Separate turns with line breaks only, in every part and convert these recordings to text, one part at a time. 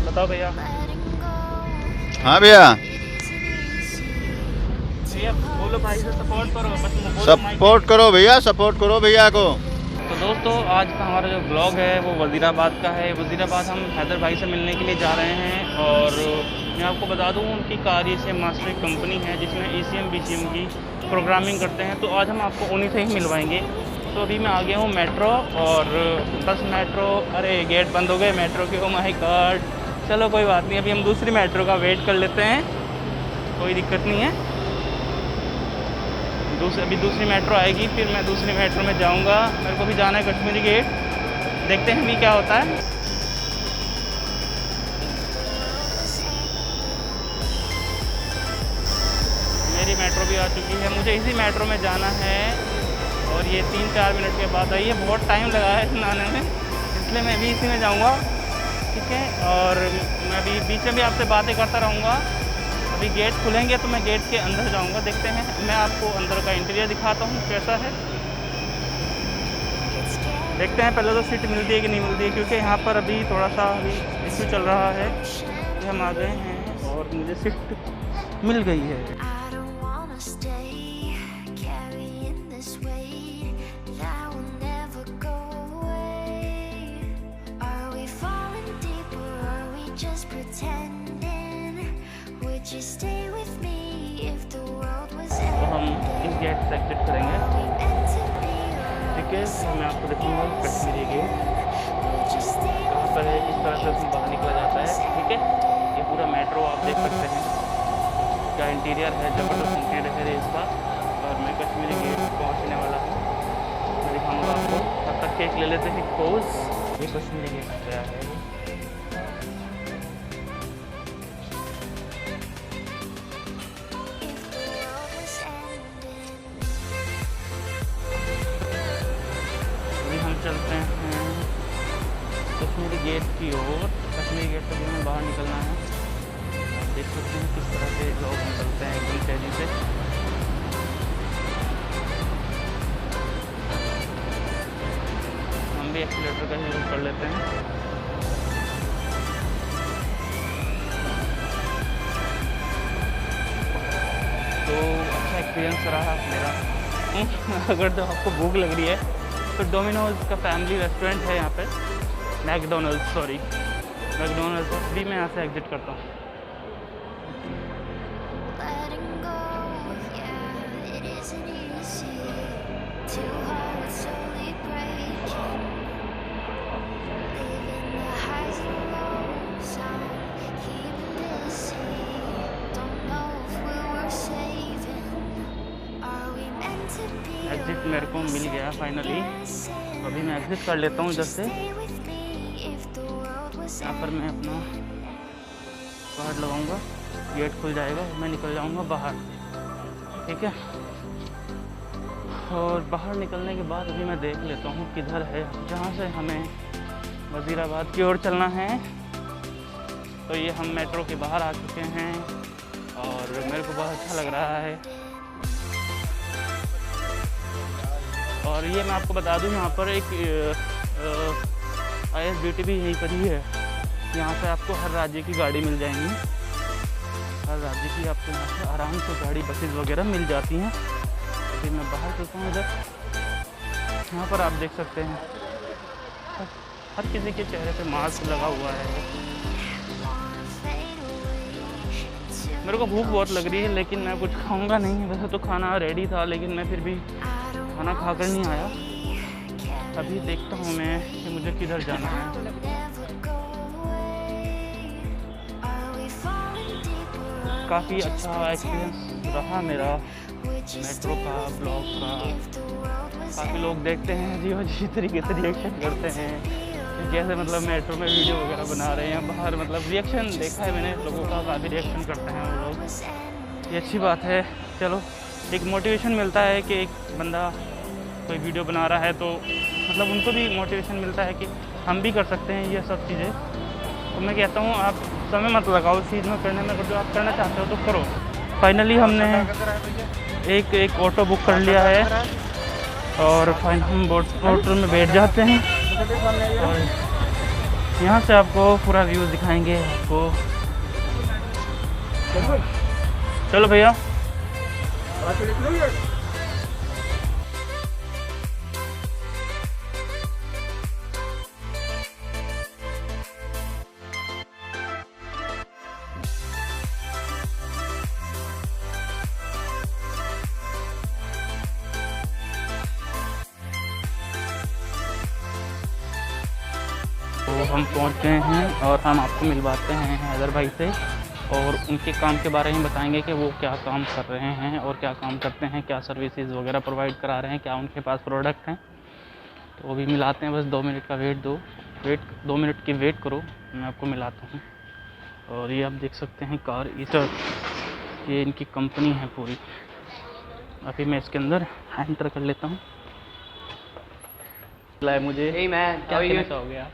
बताओ भैया।
हाँ भैया,
भैया बोलो, भाई से सपोर्ट करो, बस बोलो,
सपोर्ट करो भैया, सपोर्ट करो भैया को।
तो दोस्तों आज का हमारा जो ब्लॉग है वो वज़ीराबाद का है। वज़ीराबाद हम हैदर भाई से मिलने के लिए जा रहे हैं और मैं आपको बता दूं उनकी कार्य से मास्टर कंपनी है जिसमें ECM BCM की प्रोग्रामिंग करते हैं। तो आज हम आपको उन्हीं से ही मिलवाएंगे। तो अभी मैं आ गया हूँ मेट्रो और बस मेट्रो, अरे गेट बंद हो गए मेट्रो के, ओ माय गॉड। चलो कोई बात नहीं, अभी हम दूसरी मेट्रो का वेट कर लेते हैं, कोई दिक्कत नहीं है। अभी दूसरी मेट्रो आएगी, फिर मैं दूसरी मेट्रो में जाऊंगा। मेरे को भी जाना है कश्मीरी गेट, देखते हैं अभी क्या होता है। मेरी मेट्रो भी आ चुकी है, मुझे इसी मेट्रो में जाना है और ये 3-4 मिनट के बाद आई है। बहुत टाइम लगा है इसमें आने में, इसलिए मैं भी इसी में जाऊँगा, ठीक है। और मैं अभी बीच में भी आपसे बातें करता रहूँगा। अभी गेट खुलेंगे तो मैं गेट के अंदर जाऊंगा, देखते हैं। मैं आपको अंदर का इंटीरियर दिखाता हूँ कैसा है, देखते हैं। पहले तो सीट मिलती है कि नहीं मिलती है, क्योंकि यहाँ पर अभी थोड़ा सा अभी इशू चल रहा है। हम आ गए हैं और मुझे सीट मिल गई है। तो हम इस गेट से एग्जिट करेंगे, ठीक है। तो मैं आपको दिखाऊंगा कश्मीरी गेट कहाँ पर है, किस तरह से उसमें बाहर निकला जाता है, ठीक है। ये पूरा मेट्रो आप देख सकते हैं, क्या इंटीरियर है, ज़बरदस्त इंटीरियर है इसका। और मैं कश्मीरी गेट पहुँचने वाला हूँ, मैं दिखाऊँगा आपको। तब तक केक ले लेते हैं पोज। ये कश्मीरी गेट गया है। चलते हैं कश्मीरी गेट की ओर। कश्मीरी गेट से हमें बाहर निकलना है। आप देख सकते हैं किस तरह से लोग निकलते हैं एकदम तेजी से। हम भी एक्सीलेटर का यूज़ कर लेते हैं। तो अच्छा एक्सपीरियंस रहा मेरा। अगर तो आपको भूख लग रही है तो डोमिनोज़ का फैमिली रेस्टोरेंट है यहाँ पे, मैकडोनल्ड्स भी मैं यहाँ से एग्जिट करता हूँ। एग्जिट मेरे को मिल गया फाइनली। अभी मैं एग्जिट कर लेता हूँ इधर से। यहाँ पर मैं अपना कार्ड लगाऊंगा, गेट खुल जाएगा, मैं निकल जाऊंगा बाहर, ठीक है। और बाहर निकलने के बाद अभी मैं देख लेता हूँ किधर है जहाँ से हमें वज़ीराबाद की ओर चलना है। तो ये हम मेट्रो के बाहर आ चुके हैं और मेरे को बहुत अच्छा लग रहा है। और ये मैं आपको बता दूं, यहाँ पर एक ISBT भी यहीं पर ही है। यहाँ से आपको हर राज्य की गाड़ी मिल जाएंगी, हर राज्य की आपको यहाँ से आराम से गाड़ी बसेज वगैरह मिल जाती हैं। अभी मैं बाहर चलता हूँ इधर। यहाँ पर आप देख सकते हैं हर किसी के चेहरे पे मास्क लगा हुआ है। मेरे को भूख बहुत लग रही है लेकिन मैं कुछ खाऊंगा नहीं। वैसे तो खाना रेडी था लेकिन मैं फिर भी खाना खाकर नहीं आया। अभी देखता हूँ मैं कि मुझे किधर जाना है। काफ़ी अच्छा एक्सपीरियंस रहा मेरा मेट्रो का, ब्लॉग का। काफ़ी लोग देखते हैं जी अजीब तरीके से रिएक्शन करते हैं, कैसे मतलब मेट्रो में वीडियो वगैरह बना रहे हैं बाहर। मतलब रिएक्शन देखा है मैंने लोगों का, काफ़ी रिएक्शन करते हैं वो लोग। ये अच्छी बात है। चलो एक मोटिवेशन मिलता है कि एक बंदा कोई वीडियो बना रहा है तो मतलब उनको भी मोटिवेशन मिलता है कि हम भी कर सकते हैं ये सब चीज़ें। तो मैं कहता हूँ आप समय मत लगाओ इस चीज़ में करने में, अगर जो आप करना चाहते हो तो करो। फाइनली हमने एक ऑटो बुक कर लिया है और फाइन हम बोट में बैठ जाते हैं। और यहाँ से आपको पूरा व्यू दिखाएंगे आपको। चलो भैया। तो हम पहुंच गए हैं और हम आपको मिलवाते हैं हैदर भाई से और उनके काम के बारे में बताएंगे कि वो क्या काम कर रहे हैं और क्या काम करते हैं, क्या सर्विसेज वगैरह प्रोवाइड करा रहे हैं, क्या उनके पास प्रोडक्ट हैं। तो वो भी मिलाते हैं। बस 2 मिनट का दो मिनट की वेट करो, मैं आपको मिलाता हूँ। और ये आप देख सकते हैं कार ईटर, ये इनकी कंपनी है पूरी। अभी मैं इसके अंदर एंटर कर लेता हूँ। मुझे
Hey man,
क्या
how are
कहना
you?
चाहोगे आप?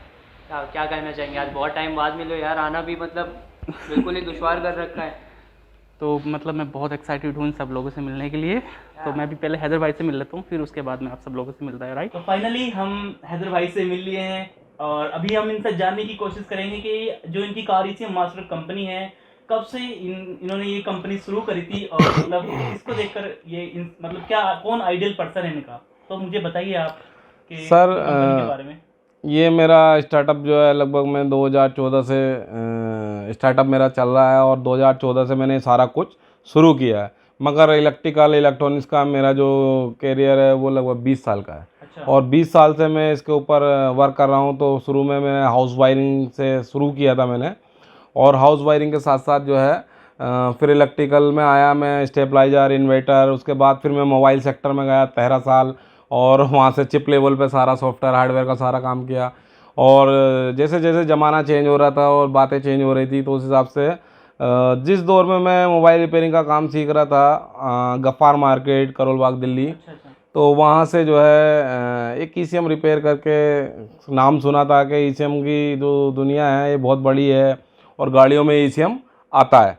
क्या कहना चाहेंगे, आज बहुत टाइम बाद मिलो यार, आना भी मतलब बिल्कुल ही दुश्वार कर रखा है।
तो मतलब मैं बहुत एक्साइटेड हूँ इन सब लोगों से मिलने के लिए। तो मैं भी पहले हैदर भाई से मिल लेता हूँ, फिर उसके बाद में आप सब लोगों से मिलता है, राइट। तो फाइनली हम हैदर भाई से मिल लिए हैं और अभी हम इनसे जानने की कोशिश करेंगे कि जो इनकी कार ईसीएम मास्टर कंपनी है, कब से इन्होंने ये कंपनी शुरू करी थी और मतलब इसको देखकर मतलब क्या कौन आइडियल पर्सन है इनका। तो मुझे बताइए आप कि
सर
कंपनी के बारे में।
ये मेरा स्टार्टअप जो है लगभग मैं 2014 से स्टार्टअप मेरा चल रहा है और 2014 से मैंने सारा कुछ शुरू किया है। मगर इलेक्ट्रॉनिक्स का मेरा जो कैरियर है वो लगभग 20 साल का है।
अच्छा।
और 20 साल से मैं इसके ऊपर वर्क कर रहा हूँ। तो शुरू में मैंने हाउस वायरिंग से शुरू किया था मैंने, और हाउस वायरिंग के साथ साथ जो है फिर इलेक्ट्रिकल में आया मैं, स्टेबलाइजर, इन्वर्टर। उसके बाद फिर मैं मोबाइल सेक्टर में गया 13 साल और वहाँ से चिप लेवल पे सारा सॉफ्टवेयर हार्डवेयर का सारा काम किया। और जैसे जैसे ज़माना चेंज हो रहा था और बातें चेंज हो रही थी, तो उस हिसाब से जिस दौर में मैं मोबाइल रिपेयरिंग का काम सीख रहा था, गफ्फार मार्केट, करोल बाग, दिल्ली,
अच्छा।
तो वहाँ से जो है एक ईसीएम रिपेयर करके नाम सुना था कि ईसीएम की जो दुनिया है ये बहुत बड़ी है और गाड़ियों में ईसीएम आता है।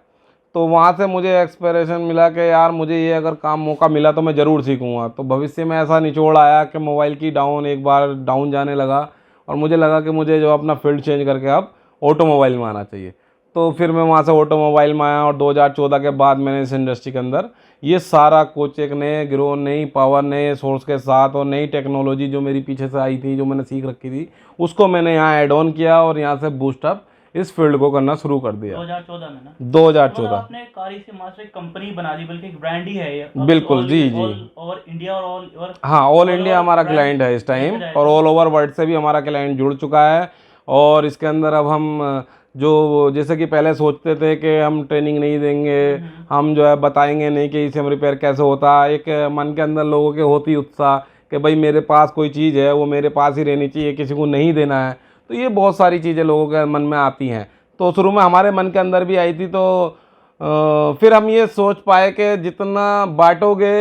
तो वहाँ से मुझे एक्सपीरियंस मिला कि यार मुझे ये अगर काम मौका मिला तो मैं ज़रूर सीखूँगा। तो भविष्य में ऐसा निचोड़ आया कि मोबाइल की एक बार डाउन जाने लगा और मुझे लगा कि मुझे जो अपना फील्ड चेंज करके अब ऑटोमोबाइल में आना चाहिए। तो फिर मैं वहाँ से ऑटोमोबाइल में आया और 2014 के बाद मैंने इस इंडस्ट्री के अंदर ये सारा कुछ एक नए गिरोह, नई पावर, नए सोर्स के साथ और नई टेक्नोलॉजी जो मेरी पीछे से आई थी, जो मैंने सीख रखी थी, उसको मैंने यहाँ ऐड ऑन किया और यहाँ से बूस्टअप इस फील्ड को करना शुरू कर दिया
2014 में ना।
2014
आपने कार ईसीएम मास्टर एक कंपनी बना दी, बल्कि एक ब्रांड ही है ये।
बिल्कुल, जी जी।
और इंडिया और
हाँ, ऑल इंडिया हमारा क्लाइंट है इस टाइम और ऑल ओवर वर्ल्ड से भी हमारा क्लाइंट जुड़ चुका है। और इसके अंदर अब हम जो जैसे कि पहले सोचते थे कि हम ट्रेनिंग नहीं देंगे, हम जो है बताएंगे नहीं कि ईसीएम रिपेयर कैसे होता है, एक मन के अंदर लोगों के होती उत्साह कि भाई मेरे पास कोई चीज़ है वो मेरे पास ही रहनी चाहिए, किसी को नहीं देना है। तो ये बहुत सारी चीज़ें लोगों के मन में आती हैं। तो शुरू में हमारे मन के अंदर भी आई थी। तो फिर हम ये सोच पाए कि जितना बांटोगे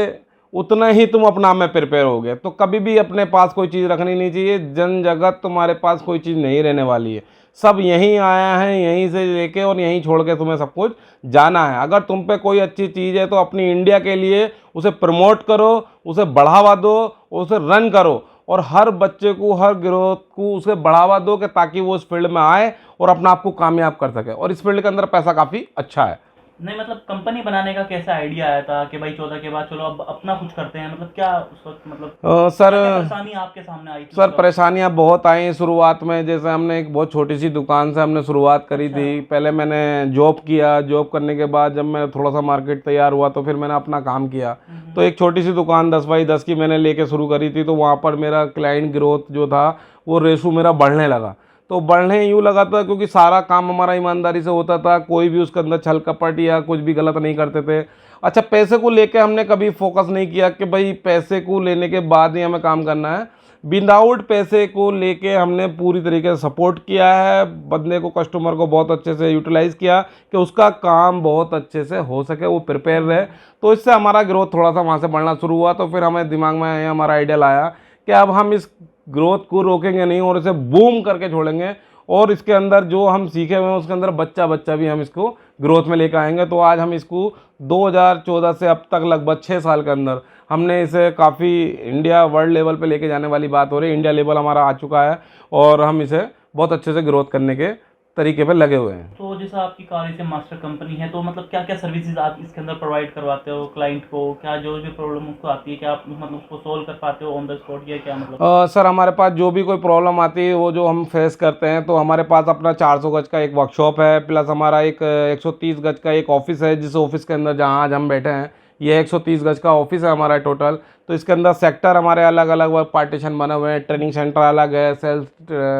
उतना ही तुम अपना में प्रिपेयर होगे। तो कभी भी अपने पास कोई चीज़ रखनी नहीं चाहिए। जन जगत तुम्हारे पास कोई चीज़ नहीं रहने वाली है, सब यहीं आया है, यहीं से लेके और यहीं छोड़ के तुम्हें सब कुछ जाना है। अगर तुम पे कोई अच्छी चीज़ है तो अपनी इंडिया के लिए उसे प्रमोट करो, उसे बढ़ावा दो, उसे रन करो और हर बच्चे को, हर गिरोह को उसे बढ़ावा दो कि ताकि वो इस फील्ड में आए और अपना आप को कामयाब कर सके। और इस फील्ड के अंदर पैसा काफ़ी अच्छा है।
नहीं, मतलब कंपनी बनाने का कैसा आइडिया आया था कि भाई 14 के बाद चलो अब अपना कुछ करते हैं, मतलब क्या उस वक्त मतलब
सर
क्या परेशानी आपके सामने आई थी?
सर परेशानियां बहुत आई शुरुआत में। जैसे हमने एक बहुत छोटी सी दुकान से हमने शुरुआत करी थी। पहले मैंने जॉब किया, जॉब करने के बाद जब मैं थोड़ा सा मार्केट तैयार हुआ तो फिर मैंने अपना काम किया। तो एक छोटी सी दुकान 10 बाई 10 की मैंने लेके शुरू करी थी। तो वहाँ पर मेरा क्लाइंट ग्रोथ जो था वो रेशो मेरा बढ़ने लगा। तो बढ़ने यूँ लगा था क्योंकि सारा काम हमारा ईमानदारी से होता था, कोई भी उसके अंदर छल कपट या कुछ भी गलत नहीं करते थे। अच्छा, पैसे को लेके हमने कभी फोकस नहीं किया कि भाई पैसे को लेने के बाद ही हमें काम करना है। विदाउट पैसे को लेके हमने पूरी तरीके से सपोर्ट किया है बंदे को, कस्टमर को बहुत अच्छे से यूटिलाइज़ किया कि उसका काम बहुत अच्छे से हो सके, वो प्रिपेयर रहे। तो इससे हमारा ग्रोथ थोड़ा सा वहाँ से बढ़ना शुरू हुआ। तो फिर हमें दिमाग में हमारा आइडियल आया कि अब हम इस ग्रोथ को रोकेंगे नहीं और इसे बूम करके छोड़ेंगे और इसके अंदर जो हम सीखे हुए हैं उसके अंदर बच्चा भी हम इसको ग्रोथ में लेकर आएंगे। तो आज हम इसको 2014 से अब तक लगभग 6 साल के अंदर हमने इसे काफ़ी इंडिया वर्ल्ड लेवल पे लेके जाने वाली बात हो रही है। इंडिया लेवल हमारा आ चुका है और हम इसे बहुत अच्छे से ग्रोथ करने के तरीके पे लगे हुए हैं।
तो जैसा आपकी कार इसे मास्टर कंपनी है, तो मतलब क्या क्या सर्विसेज आप इसके अंदर प्रोवाइड करवाते हो क्लाइंट को? क्या जो भी प्रॉब्लम उसको आती है, क्या आप मतलब उसको सोल्व कर पाते हो ऑन द स्पॉट, या क्या मतलब?
सर हमारे पास जो भी कोई प्रॉब्लम आती है वो जो हम फेस करते हैं, तो हमारे पास अपना 400 गज का एक वर्कशॉप है, प्लस हमारा एक 130 गज का एक ऑफिस है, जिस ऑफिस के अंदर जहाँ आज हम बैठे हैं ये 130 गज का ऑफिस है हमारा टोटल। तो इसके अंदर सेक्टर हमारे अलग अलग पार्टीशन बने हुए हैं, ट्रेनिंग सेंटर अलग है, सेल्स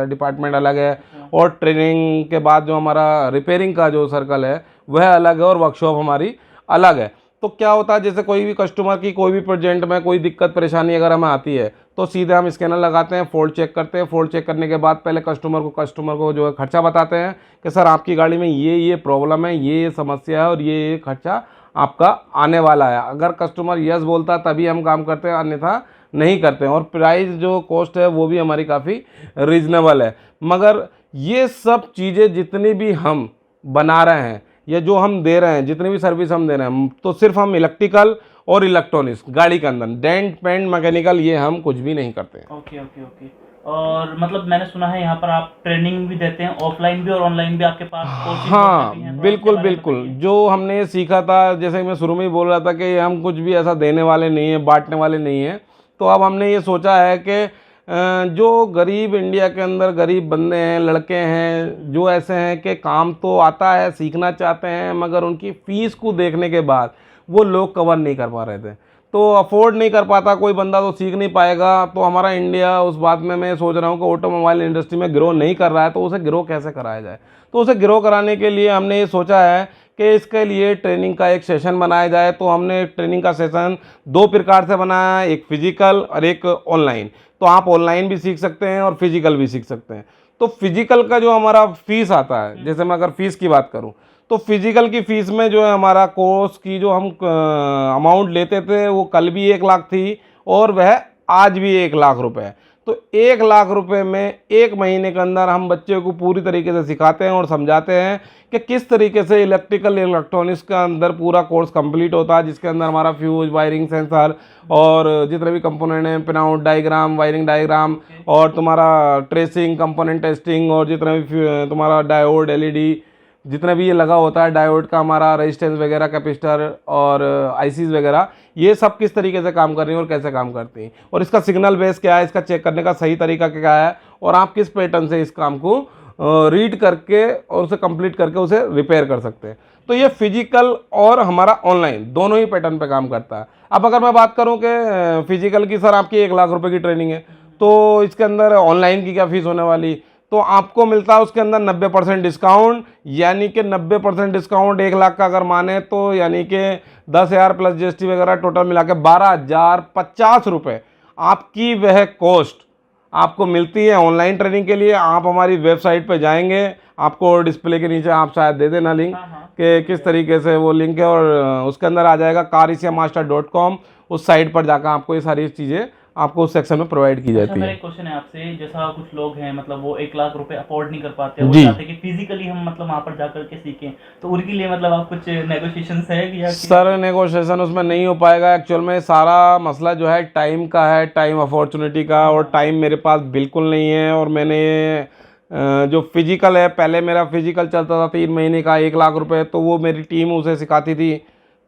डिपार्टमेंट अलग है, और ट्रेनिंग के बाद जो हमारा रिपेयरिंग का जो सर्कल है वह अलग है, और वर्कशॉप हमारी अलग है। तो क्या होता है, जैसे कोई भी कस्टमर की कोई भी प्रोजेक्ट में कोई दिक्कत परेशानी अगर हमें आती है तो सीधे हम स्कैनर लगाते हैं, फॉल्ट चेक करते हैं, फॉल्ट चेक करने के बाद पहले कस्टमर को जो है खर्चा बताते हैं कि सर आपकी गाड़ी में ये प्रॉब्लम है, ये समस्या है, और ये खर्चा आपका आने वाला है। अगर कस्टमर यस बोलता है तभी हम काम करते हैं, अन्यथा नहीं करते हैं। और प्राइस जो कॉस्ट है वो भी हमारी काफ़ी रीज़नेबल है। मगर ये सब चीज़ें जितनी भी हम बना रहे हैं या जो हम दे रहे हैं, जितनी भी सर्विस हम दे रहे हैं, तो सिर्फ हम इलेक्ट्रिकल और इलेक्ट्रॉनिक्स गाड़ी के अंदर, डेंट पेंट मैकेनिकल ये हम कुछ भी नहीं करते हैं।
Okay okay okay. और मतलब मैंने सुना है यहाँ पर आप ट्रेनिंग भी देते हैं, ऑफलाइन भी और ऑनलाइन भी आपके पास कोर्सेज भी
हाँ
हैं, तो
बिल्कुल
उसके बारे में
बिल्कुल।
बताइए।
जो हमने सीखा था, जैसे मैं शुरू में ही बोल रहा था कि हम कुछ भी ऐसा देने वाले नहीं हैं, बांटने वाले नहीं हैं। तो अब हमने ये सोचा है कि जो गरीब इंडिया के अंदर गरीब बंदे हैं, लड़के हैं, जो ऐसे हैं कि काम तो आता है, सीखना चाहते हैं, मगर उनकी फ़ीस को देखने के बाद वो लोग कवर नहीं कर पा रहे थे, तो अफोर्ड नहीं कर पाता कोई बंदा, तो सीख नहीं पाएगा। तो हमारा इंडिया उस बात में मैं सोच रहा हूँ कि ऑटोमोबाइल इंडस्ट्री में ग्रो नहीं कर रहा है, तो उसे ग्रो कैसे कराया जाए। तो उसे ग्रो कराने के लिए हमने ये सोचा है कि इसके लिए ट्रेनिंग का एक सेशन बनाया जाए। तो हमने ट्रेनिंग का सेशन 2 प्रकार से बनाया है, एक फिजिकल और एक ऑनलाइन। तो आप ऑनलाइन भी सीख सकते हैं और फिजिकल भी सीख सकते हैं। तो फिजिकल का जो हमारा फीस आता है, जैसे मैं अगर फ़ीस की बात करूं, तो फिजिकल की फ़ीस में जो है हमारा कोर्स की जो हम अमाउंट लेते थे वो कल भी 1 लाख थी, और वह आज भी 1 लाख रुपए है। तो 1 लाख रुपए में 1 महीने के अंदर हम बच्चे को पूरी तरीके से सिखाते हैं और समझाते हैं कि किस तरीके से इलेक्ट्रिकल इलेक्ट्रॉनिक्स का अंदर पूरा कोर्स कंप्लीट होता है, जिसके अंदर हमारा फ्यूज, वायरिंग, सेंसर और जितने भी कंपोनेंट हैं, pin out diagram, wiring diagram, और तुम्हारा ट्रेसिंग, कंपोनेंट टेस्टिंग, और जितने भी तुम्हारा डायोड, एलईडी, जितना भी ये लगा होता है, डायोड का हमारा रेजिस्टेंस वगैरह, कैपेसिटर और आईसीज वगैरह, ये सब किस तरीके से काम कर रही हैं और कैसे काम करती हैं, और इसका सिग्नल बेस क्या है, इसका चेक करने का सही तरीका क्या है, और आप किस पैटर्न से इस काम को रीड करके और उसे कंप्लीट करके उसे रिपेयर कर सकते हैं। तो ये फिजिकल और हमारा ऑनलाइन दोनों ही पैटर्न पे काम करता है। अब अगर मैं बात करूं कि फिजिकल की सर आपकी 1 लाख रुपए की ट्रेनिंग है, तो इसके अंदर ऑनलाइन की क्या फीस होने वाली, तो आपको मिलता है उसके अंदर 90% डिस्काउंट, यानी कि 90% डिस्काउंट 1 लाख का अगर माने तो यानी कि 10,000 प्लस जीएसटी वगैरह टोटल मिला के 12,050 रुपये आपकी वह कॉस्ट आपको मिलती है ऑनलाइन ट्रेनिंग के लिए। आप हमारी वेबसाइट पे जाएंगे, आपको डिस्प्ले के नीचे आप शायद दे देना लिंक कि किस तरीके से वो लिंक है, और उसके अंदर आ जाएगा carisiamaster.com। उस साइट पर जाकर आपको ये सारी चीज़ें आपको उस सेक्शन में प्रोवाइड की जाती
मेरा
है।
एक क्वेश्चन है आपसे, जैसा कुछ लोग हैं मतलब वो 1 लाख रुपए अफोर्ड नहीं कर पाते, वो
जी।
चाहते हैं कि फिजिकली हम मतलब वहाँ पर जाकर के सीखें, तो उनके लिए मतलब आप कुछ नेगोशिएशंस है या
सर नेगोशिएशन उसमें नहीं हो पाएगा। एक्चुअल में सारा मसला जो है टाइम का है, टाइम अपॉर्चुनिटी का, और टाइम मेरे पास बिल्कुल नहीं है। और मैंने जो फिजिकल है, पहले मेरा फिजिकल चलता था 3 महीने का 1 लाख रुपए, तो वो मेरी टीम उसे सिखाती थी।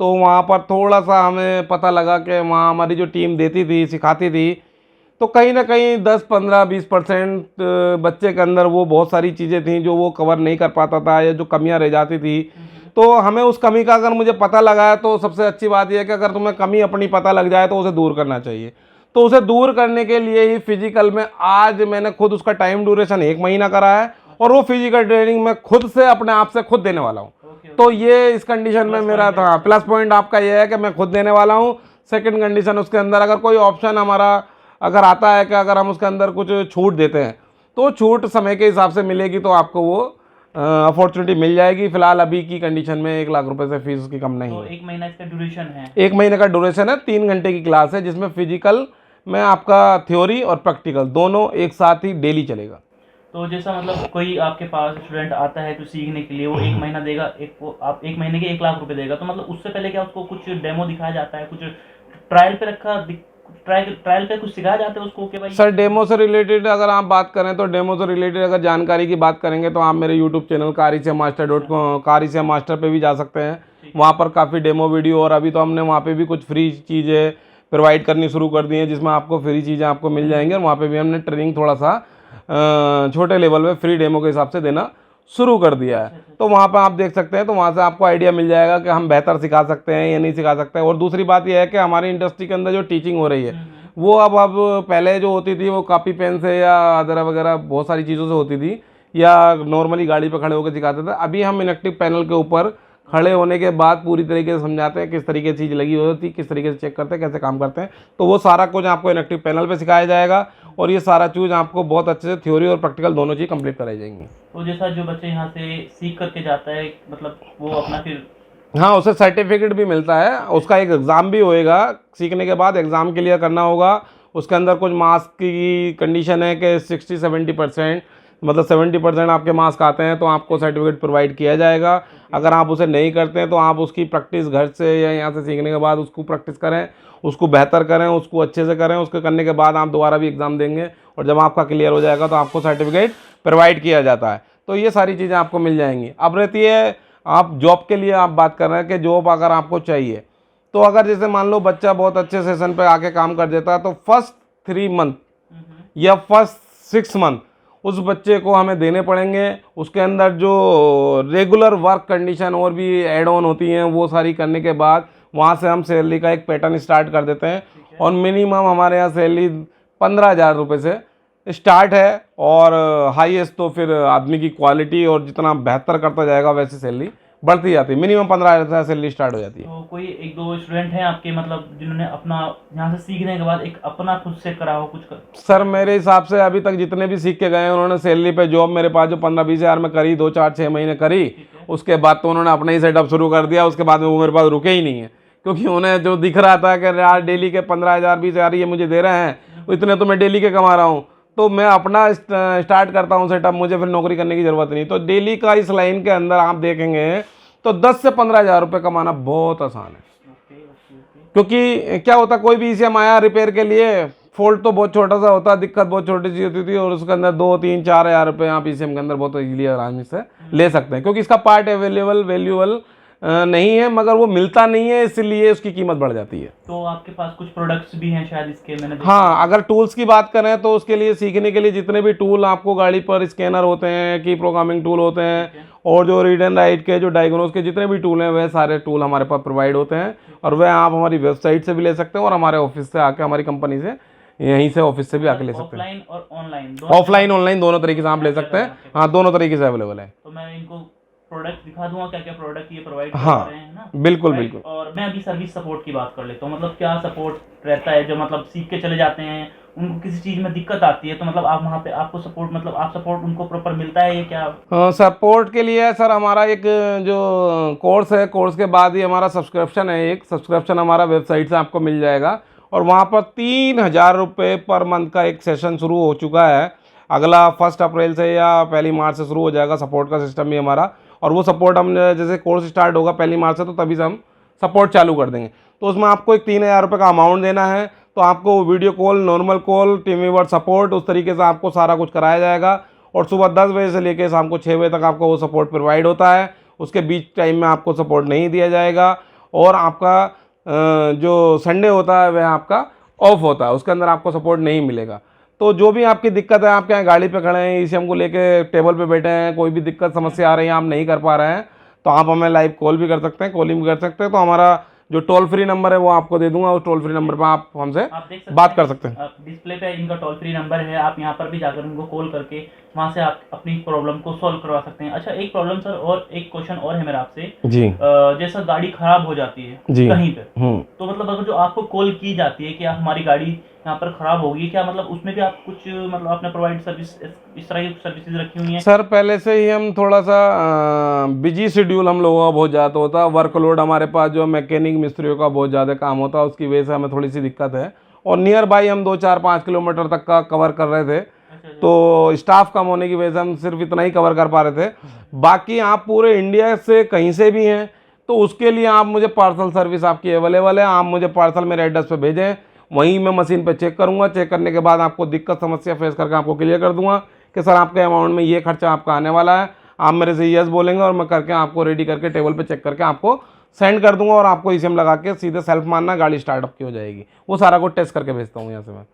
तो वहाँ पर थोड़ा सा हमें पता लगा कि वहाँ हमारी जो टीम देती थी, सिखाती थी, तो कहीं ना कहीं 10, 15, 20% बच्चे के अंदर वो बहुत सारी चीज़ें थी जो वो कवर नहीं कर पाता था, या जो कमियां रह जाती थी। तो हमें उस कमी का अगर मुझे पता लगा है, तो सबसे अच्छी बात यह है कि अगर तुम्हें कमी अपनी पता लग जाए तो उसे दूर करना चाहिए। तो उसे दूर करने के लिए ही फिजिकल में आज मैंने खुद उसका टाइम ड्यूरेशन 1 महीना करा है, और वो फिजिकल ट्रेनिंग में खुद से अपने आप से खुद देने वाला हूँ। तो ये इस कंडीशन में मेरा था प्लस पॉइंट आपका ये है कि मैं खुद देने वाला हूँ। सेकंड कंडीशन, उसके अंदर अगर कोई ऑप्शन हमारा अगर आता है कि अगर हम उसके अंदर कुछ छूट देते हैं, तो छूट समय के हिसाब से मिलेगी, तो आपको वो अपॉर्चुनिटी मिल जाएगी। फिलहाल अभी की कंडीशन में 1 लाख रुपए से फीस की कम नहीं
तो
है।
1 महीना इसका ड्यूरेशन है?
1 महीने का ड्यूरेशन है, 3 घंटे की क्लास है, जिसमें फिजिकल में आपका थ्योरी और प्रैक्टिकल दोनों एक साथ ही डेली चलेगा।
तो जैसा मतलब कोई आपके पास स्टूडेंट आता है कुछ सीखने के लिए, वो 1 महीना देगा, आप 1 महीने के 1 लाख रुपए देगा, तो मतलब उससे पहले क्या उसको कुछ डेमो दिखाया जाता है, कुछ ट्रायल पे रखा ट्रायल पे कुछ सिखाया जाता है उसको कि भाई?
सर डेमो से रिलेटेड अगर आप बात करें तो डेमो से रिलेटेड अगर जानकारी की बात करेंगे तो आप मेरे यूट्यूब चैनल car-master पे भी जा सकते हैं। वहाँ पर काफ़ी डेमो वीडियो, और अभी तो हमने वहाँ पे भी कुछ फ्री चीज़ें प्रोवाइड करनी शुरू कर दी हैं जिसमें आपको फ्री चीज़ें आपको मिल जाएंगी, और वहाँ पे भी हमने ट्रेनिंग थोड़ा सा छोटे लेवल पे फ्री डेमो के हिसाब से देना शुरू कर दिया है। तो वहाँ पे आप देख सकते हैं, तो वहाँ से आपको आइडिया मिल जाएगा कि हम बेहतर सिखा सकते हैं या नहीं सिखा सकते हैं। और दूसरी बात यह है कि हमारी इंडस्ट्री के अंदर जो टीचिंग हो रही है वो अब पहले जो होती थी वो कॉपी पेन से या अदर वगैरह बहुत सारी चीज़ों से होती थी, या नॉर्मली गाड़ी पे खड़े होकर सिखाते थे। अभी हम इलेक्ट्रिक पैनल के ऊपर खड़े होने के बाद पूरी तरीके से समझाते हैं किस तरीके से चीज़ लगी होती है, किस तरीके से चेक करते हैं, कैसे काम करते हैं। तो वो सारा कुछ आपको इलेक्ट्रिक पैनल पे सिखाया जाएगा, और ये सारा चीज़ आपको बहुत अच्छे से थ्योरी और प्रैक्टिकल दोनों चीज़ कंप्लीट कराई जाएंगी।
तो जैसा जो बच्चे यहाँ से सीख करके जाता है, मतलब वो अपना फिर
हाँ, उसे सर्टिफिकेट भी मिलता है, उसका एक एग्ज़ाम भी होएगा। सीखने के बाद एग्ज़ाम क्लियर करना होगा। उसके अंदर कुछ मार्क्स की कंडीशन है कि 60-70%, मतलब 70% आपके मार्क्स आते हैं तो आपको सर्टिफिकेट प्रोवाइड किया जाएगा। अगर आप उसे नहीं करते हैं तो आप उसकी प्रैक्टिस घर से या यहाँ से सीखने के बाद उसको प्रैक्टिस करें, उसको बेहतर करें, उसको अच्छे से करें। उसके करने के बाद आप दोबारा भी एग्ज़ाम देंगे, और जब आपका क्लियर हो जाएगा तो आपको सर्टिफिकेट प्रोवाइड किया जाता है। तो ये सारी चीज़ें आपको मिल जाएंगी। अब रहती है आप जॉब के लिए आप बात कर रहे हैं कि जॉब अगर आपको चाहिए, तो अगर जैसे मान लो बच्चा बहुत अच्छे सेशन पे आके काम कर देता है तो फर्स्ट 3 मंथ या फर्स्ट 6 मंथ उस बच्चे को हमें देने पड़ेंगे। उसके अंदर जो रेगुलर वर्क कंडीशन और भी ऐड ऑन होती हैं वो सारी करने के बाद वहाँ से हम सैलरी का एक पैटर्न स्टार्ट कर देते हैं, और मिनिमम हमारे यहाँ सैलरी 15,000 रुपये से स्टार्ट है, और हाईएस्ट तो फिर आदमी की क्वालिटी और जितना बेहतर करता जाएगा वैसे सैलरी बढ़ती जाती है। मिनिमम 15,000 से सैलरी स्टार्ट हो जाती है।
तो कोई 1-2 स्टूडेंट हैं आपके, मतलब जिन्होंने अपना यहाँ से सीखने के बाद एक अपना खुद से करा हो कुछ
सर मेरे हिसाब से अभी तक जितने भी सीख के गए हैं उन्होंने सैलरी पे जॉब मेरे पास जो 15-20 हज़ार में करी, 2-4-6 महीने करी, उसके बाद तो उन्होंने अपना ही सेटअप शुरू कर दिया। उसके बाद में वो मेरे पास रुके ही नहीं है, क्योंकि उन्हें जो दिख रहा था कि यार डेली के 15,000 20 हज़ार ये मुझे दे रहे हैं, इतने तो मैं डेली के कमा रहा हूँ, तो मैं अपना स्टार्ट करता हूँ सेटअप, मुझे फिर नौकरी करने की ज़रूरत नहीं। तो डेली का इस लाइन के अंदर आप देखेंगे तो 10 से 15,000 रुपये कमाना बहुत आसान है। क्योंकि क्या होता, कोई भी ईसीएम आया रिपेयर के लिए, फॉल्ट तो बहुत छोटा सा होता, दिक्कत बहुत छोटी सी होती थी, और उसके अंदर 2-3-4 हज़ार रुपये आप ईसीएम के अंदर बहुत इजीली आराम से ले सकते हैं। क्योंकि इसका पार्ट अवेलेबल वैल्यूएबल नहीं है, मगर वो मिलता नहीं है, इसलिए उसकी कीमत बढ़ जाती है।
तो आपके पास कुछ प्रोडक्ट्स भी हैं शायद इसके, मैंने
हाँ, अगर टूल्स की बात करें तो उसके लिए सीखने के लिए जितने भी टूल आपको गाड़ी पर, स्कैनर होते हैं, की प्रोग्रामिंग टूल होते हैं, और जो रीड एंड राइट के, जो डायग्नोस के जितने भी टूल हैं, वह सारे टूल हमारे पास प्रोवाइड होते हैं, और वह आप हमारी वेबसाइट से भी ले सकते हैं, और हमारे ऑफिस से आके, हमारी कंपनी से यहीं से ऑफिस से भी आके ले सकते हैं।
ऑफलाइन और ऑनलाइन,
ऑफलाइन ऑनलाइन दोनों तरीके से आप ले सकते हैं। हाँ, दोनों तरीके से अवेलेबल है।
तो मैं इनको प्रोडक्ट दिखा दूंगा, क्या क्या प्रोडक्ट ये प्रोवाइड कर
हाँ,
रहे हैं ना।
बिल्कुल
Right?
बिल्कुल।
और मैं अभी सर्विस सपोर्ट की बात कर लेता हूँ, मतलब क्या सपोर्ट रहता है, जो मतलब सीख के चले जाते हैं, उनको किसी चीज़ में दिक्कत आती है, तो मतलब आप वहाँ पे आपको सपोर्ट, मतलब आप सपोर्ट उनको प्रॉपर मिलता है, ये क्या?
सपोर्ट के लिए सर हमारा एक जो कोर्स है, कोर्स के बाद ही हमारा सब्सक्रिप्शन है, एक सब्सक्रिप्शन हमारा वेबसाइट से आपको मिल जाएगा, और वहाँ पर 3,000 रुपये पर मंथ का एक सेशन शुरू हो चुका है। अगला 1 अप्रैल से या 1 मार्च से शुरू हो जाएगा सपोर्ट का सिस्टम भी हमारा, और वो सपोर्ट हम जैसे कोर्स स्टार्ट होगा 1 मार्च से, तो तभी से हम सपोर्ट चालू कर देंगे। तो उसमें आपको एक 3,000 रुपये का अमाउंट देना है, तो आपको video call, normal call, TeamViewer support, उस तरीके से आपको सारा कुछ कराया जाएगा, और सुबह 10 बजे से लेकर शाम को 6 बजे तक आपको वो सपोर्ट प्रोवाइड होता है। उसके बीच टाइम में आपको सपोर्ट नहीं दिया जाएगा, और आपका जो संडे होता है वह आपका ऑफ होता है, उसके अंदर आपको सपोर्ट नहीं मिलेगा। तो जो भी आपकी दिक्कत है, आप क्या गाड़ी पे खड़े हैं, ईसीएम को लेके टेबल पे बैठे हैं, कोई भी दिक्कत समस्या आ रही है, आप नहीं कर पा रहे हैं, तो आप हमें लाइव कॉल भी कर सकते हैं, कॉलिंग भी कर सकते हैं। तो हमारा जो टोल फ्री नंबर है वो आपको दे दूंगा, उस टोल फ्री नंबर पर आप हमसे बात कर सकते हैं।
डिस्प्ले पे इनका टोल फ्री नंबर है, आप यहाँ पर भी जाकर उनको कॉल करके वहाँ से आप अपनी प्रॉब्लम को सॉल्व करवा सकते हैं। अच्छा, एक प्रॉब्लम सर, और एक क्वेश्चन और है मेरा आपसे
जी।
जैसा गाड़ी खराब हो जाती है
जी
कहीं पे, तो मतलब अगर जो आपको कॉल की जाती है कि आप हमारी गाड़ी यहाँ पर खराब होगी, क्या मतलब उसमें भी आप कुछ मतलब आपने प्रोवाइड सर्विस, इस तरह की सर्विसेज रखी हुई हैं?
सर पहले से ही हम थोड़ा सा बिजी शेड्यूल हम लोगों का बहुत ज़्यादा होता है, वर्कलोड हमारे पास जो मैकेनिक मिस्त्रियों का बहुत ज़्यादा काम होता है, उसकी वजह से हमें थोड़ी सी दिक्कत है, और नियर बाई हम 2-4-5 किलोमीटर तक का कवर कर रहे थे, तो स्टाफ कम होने की वजह से हम सिर्फ इतना ही कवर कर पा रहे थे। बाकी आप पूरे इंडिया से कहीं से भी हैं तो उसके लिए आप मुझे पार्सल सर्विस आपकी अवेलेबल है, आप मुझे पार्सल मेरे एड्रेस पे भेजें, वहीं मैं मशीन पे चेक करूँगा। चेक करने के बाद आपको दिक्कत समस्या फेस करके आपको क्लियर कर दूंगा कि सर आपके अमाउंट में ये खर्चा आपका आने वाला है। आप मेरे से यस बोलेंगे और मैं करके आपको रेडी करके टेबल पे चेक करके आपको सेंड कर दूंगा और आपको ईसीएम लगा के सीधे सेल्फ मारना, गाड़ी स्टार्टअप की हो जाएगी। वो सारा कुछ टेस्ट करके भेजता हूँ यहाँ से मैं,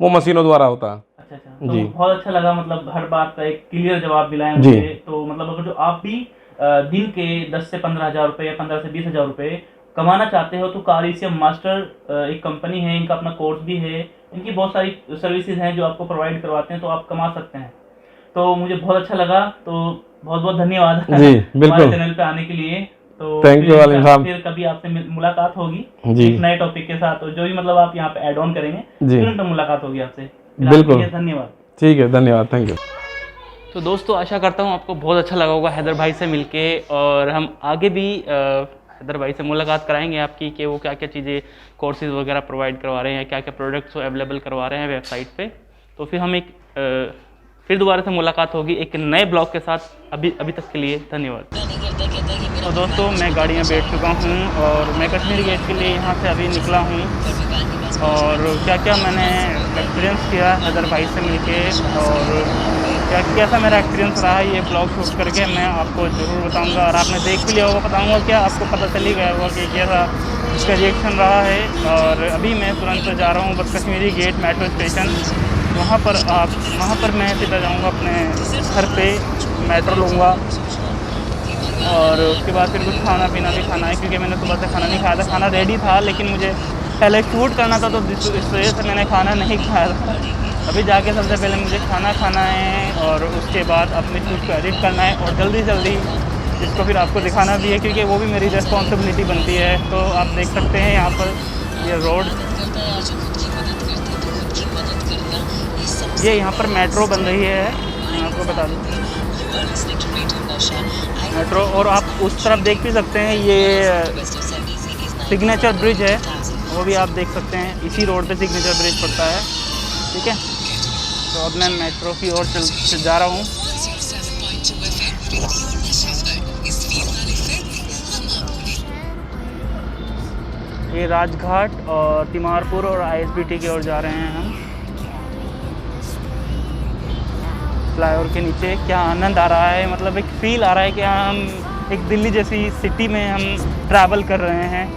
वो मशीनों द्वारा होता है।
अच्छा तो
जी।
बहुत अच्छा लगा, मतलब हर बात का एक क्लियर जवाब दिलाया
जी।
मुझे। तो मतलब अगर जो आप भी दिन के 10 से 15 हज़ार रुपये या 15 से 20 हज़ार रुपये कमाना चाहते हो तो कार ईसीएम मास्टर एक कंपनी है, इनका अपना कोर्स भी है, इनकी बहुत सारी सर्विसेज हैं जो आपको प्रोवाइड करवाते हैं, तो आप कमा सकते हैं। तो मुझे बहुत अच्छा लगा, तो बहुत बहुत धन्यवाद
जी, बिल्कुल।
हमारे चैनल पे आने के लिए। तो
Thank you, वालिद साहब।
फिर कभी आपसे मुलाकात होगी
जी।
एक नए टॉपिक के साथ, तो जो भी मतलब आप यहाँ पे ऐड ऑन करेंगे
जी।
फिर उन पर मुलाकात होगी आपसे। फिर
बिल्कुल।
आपके लिए धन्यवाद।
ठीक है, धन्यवाद, थैंक यू।
तो दोस्तों आशा करता हूँ आपको बहुत अच्छा लगा होगा हैदर भाई से मिलके, और हम आगे भी हैदर भाई से मुलाकात कराएंगे आपकी कि वो क्या क्या चीज़ें कोर्सेज वगैरह प्रोवाइड करवा रहे हैं, क्या क्या प्रोडक्ट्स अवेलेबल करवा रहे हैं वेबसाइट पे। तो फिर हम फिर दोबारा से मुलाकात होगी एक नए ब्लॉग के साथ। अभी तक के लिए धन्यवाद। तो दोस्तों मैं गाड़ी में बैठ चुका हूँ और मैं कश्मीरी गेट के लिए यहाँ से अभी निकला हूँ, और क्या क्या मैंने एक्सपीरियंस किया हैदर भाई से मिलके और कैसा मेरा एक्सपीरियंस रहा ये ब्लॉग शूट करके मैं आपको ज़रूर बताऊंगा। और आपने देख भी लिया होगा, बताऊंगा क्या, आपको पता चल ही गया होगा कि कैसा इसका रिएक्शन रहा है। और अभी मैं तुरंत जा रहा हूँ बस कश्मीरी गेट मेट्रो स्टेशन, वहाँ पर मैं सीधा जाऊँगा अपने घर पे, मेट्रो लूँगा और उसके बाद फिर कुछ खाना पीना भी खाना है, क्योंकि मैंने सुबह से खाना नहीं खाया था। खाना रेडी था लेकिन मुझे पहले शूट करना था, तो इस वजह से मैंने खाना नहीं खाया था। अभी जाके सबसे पहले मुझे खाना खाना है और उसके बाद अपने शूट को एडिट करना है और जल्दी इसको फिर आपको दिखाना भी है, क्योंकि वो भी मेरी रिस्पॉन्सिबिलिटी बनती है। तो आप देख सकते हैं यहाँ पर ये रोड, ये यहाँ पर मेट्रो बन रही है, मैं आपको बता दूँ मेट्रो। और आप उस तरफ देख भी सकते हैं, ये सिग्नेचर ब्रिज है, वो भी आप देख सकते हैं। इसी रोड पे सिग्नेचर ब्रिज पड़ता है, ठीक है। तो अब मैं मेट्रो की ओर चल जा रहा हूँ। ये राजघाट और तिमारपुर और आईएसबीटी की ओर जा रहे हैं हम। फ्लाईओवर के नीचे क्या आनंद आ रहा है, मतलब एक फील आ रहा है कि हम एक दिल्ली जैसी सिटी में हम ट्रैवल कर रहे हैं।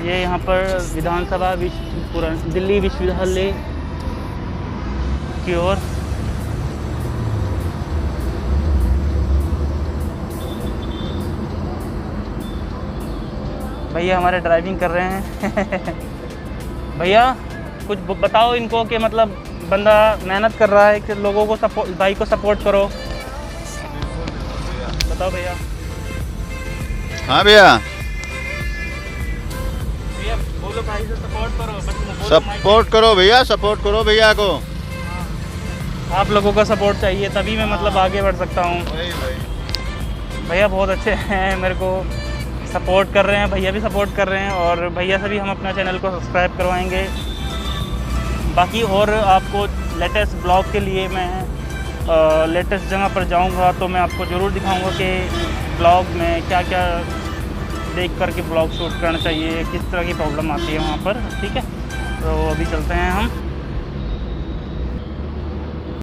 ये यहाँ पर विधानसभा दिल्ली विश्वविद्यालय की ओर। भैया हमारे ड्राइविंग कर रहे हैं भैया कुछ बताओ इनको कि मतलब बंदा मेहनत कर रहा है कि लोगों को सपोर्ट, भाई को सपोर्ट करो, बताओ भैया।
हाँ भैया,
भैया बोलो भाई से सपोर्ट करो,
सपोर्ट करो भैया, सपोर्ट करो भैया को।
आप लोगों का सपोर्ट चाहिए तभी मैं मतलब आगे बढ़ सकता हूँ। भैया बहुत अच्छे हैं, मेरे को सपोर्ट कर रहे हैं, भैया भी सपोर्ट कर रहे हैं, और भैया से भी हम अपना चैनल को सब्सक्राइब करवाएंगे। बाकी और आपको लेटेस्ट ब्लॉग के लिए मैं लेटेस्ट जगह पर जाऊंगा तो मैं आपको ज़रूर दिखाऊंगा कि ब्लॉग में क्या क्या देख कर के ब्लॉग शूट करना चाहिए, किस तरह की प्रॉब्लम आती है वहाँ पर, ठीक है। तो अभी चलते हैं हम।